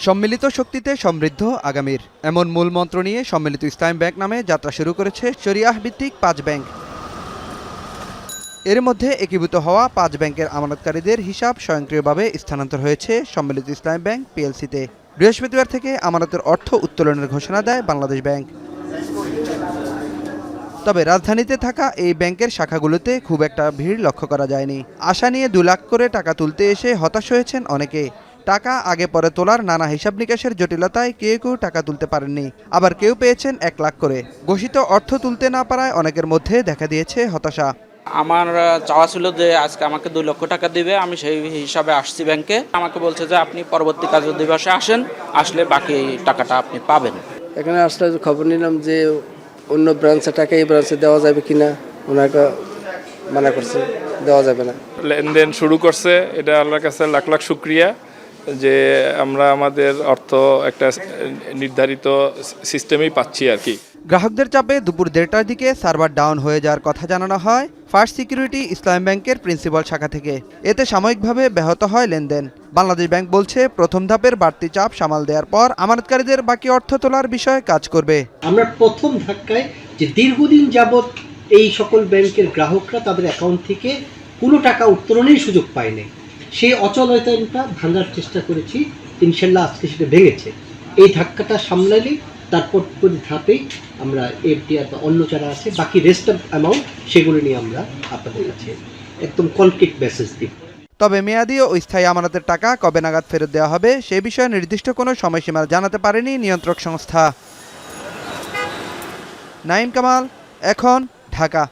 সম্মিলিত শক্তিতে সমৃদ্ধ আগামীর এমন মূল মন্ত্র নিয়ে সম্মিলিত ইসলামী ব্যাংক নামে যাত্রা শুরু করেছে শরিয়াহ ভিত্তিক ৫ ব্যাংক। এর মধ্যে একীভূত হওয়া ৫ ব্যাংকের আমানতকারীদের হিসাব স্বয়ংক্রিয়ভাবে স্থানান্তর হয়েছে সম্মিলিত ইসলামী ব্যাংক পিএলসিতে। বৃহস্পতিবার থেকে আমানতের অর্থ উত্তোলনের ঘোষণা দেয় বাংলাদেশ ব্যাংক। তবে রাজধানীতে থাকা এই ব্যাংকের শাখাগুলোতে খুব একটা ভিড় লক্ষ্য করা যায়নি। আশা নিয়ে ২ লাখ করে টাকা তুলতে এসে হতাশ হয়েছেন অনেকে। টাকা আগে পরে তোলার নানা হিসাব নিকাশের জটিলতায় কেউ কেউ টাকা তুলতে পারেননি, আবার কেউ পেয়েছেন ১ লাখ করে। ঘোষিত অর্থ তুলতে না পারায় অনেকের মধ্যে দেখা দিয়েছে হতাশা। আমার চাওয়া ছিল যে আজকে আমাকে ২ লক্ষ টাকা দিবে, আমি সেই হিসাবে আসছি ব্যাংকে। আমাকে বলছে যে আপনি পরবর্তী কাজ দিবসে আসেন, আসলে বাকি টাকাটা আপনি পাবেন। এখানে আসলে খবর নিলাম যে অন্য ব্রাঞ্চে টাকা এই ব্রাঞ্চে দেওয়া যাবে কিনা, ওনাকে মানা করছে, দেওয়া যাবে না। লেনদেন শুরু করছে, এটা আল্লাহর কাছে লাখ লাখ শুকরিয়া যে আমরা আমাদের অর্থ একটা নির্ধারিত সিস্টেমেই পাচ্ছি আর কি। গ্রাহকদের চাপে দুপুর ১:৩০টার দিকে সার্ভার ডাউন হয়ে যাওয়ার কথা জানানো হয় ফার্স্ট সিকিউরিটি ইসলামী ব্যাংকের প্রিন্সিপাল শাখা থেকে। এতে সাময়িকভাবে ব্যাহত হয় লেনদেন। বাংলাদেশ ব্যাংক বলছে, প্রথম ধাপের বাড়তি চাপ সামাল দেওয়ার পর আমানতকারীদের বাকি অর্থ তোলার বিষয়ে কাজ করবে। আমরা প্রথম ধাক্কায় যে দীর্ঘদিন যাবৎ এই সকল ব্যাংকের গ্রাহকরা তাদের অ্যাকাউন্ট থেকে কোনো টাকা উত্তোলনের সুযোগ পায়নি, সেই অচলতা ভাঙার চেষ্টা করেছি। ইনশাল্লাহ আজকে সেটা ভেঙেছে। এই ধাক্কাটা সামলালে তারপর ধাপেই আমরা এফডিআর বা অন্য যারা আছে বাকি রেস্ট অফ অ্যামাউন্ট সেগুলো নিয়ে আমরা আপনাদের কাছে একদম কনক্রিট মেসেজ দিব। তবে মেয়াদি ও স্থায়ী আমানতের টাকা কবে নাগাদ ফেরত দেওয়া হবে সে বিষয়ে নির্দিষ্ট কোনো সময়সীমা জানাতে পারেনি নিয়ন্ত্রক সংস্থা। নাঈম কামাল, এখন, ঢাকা।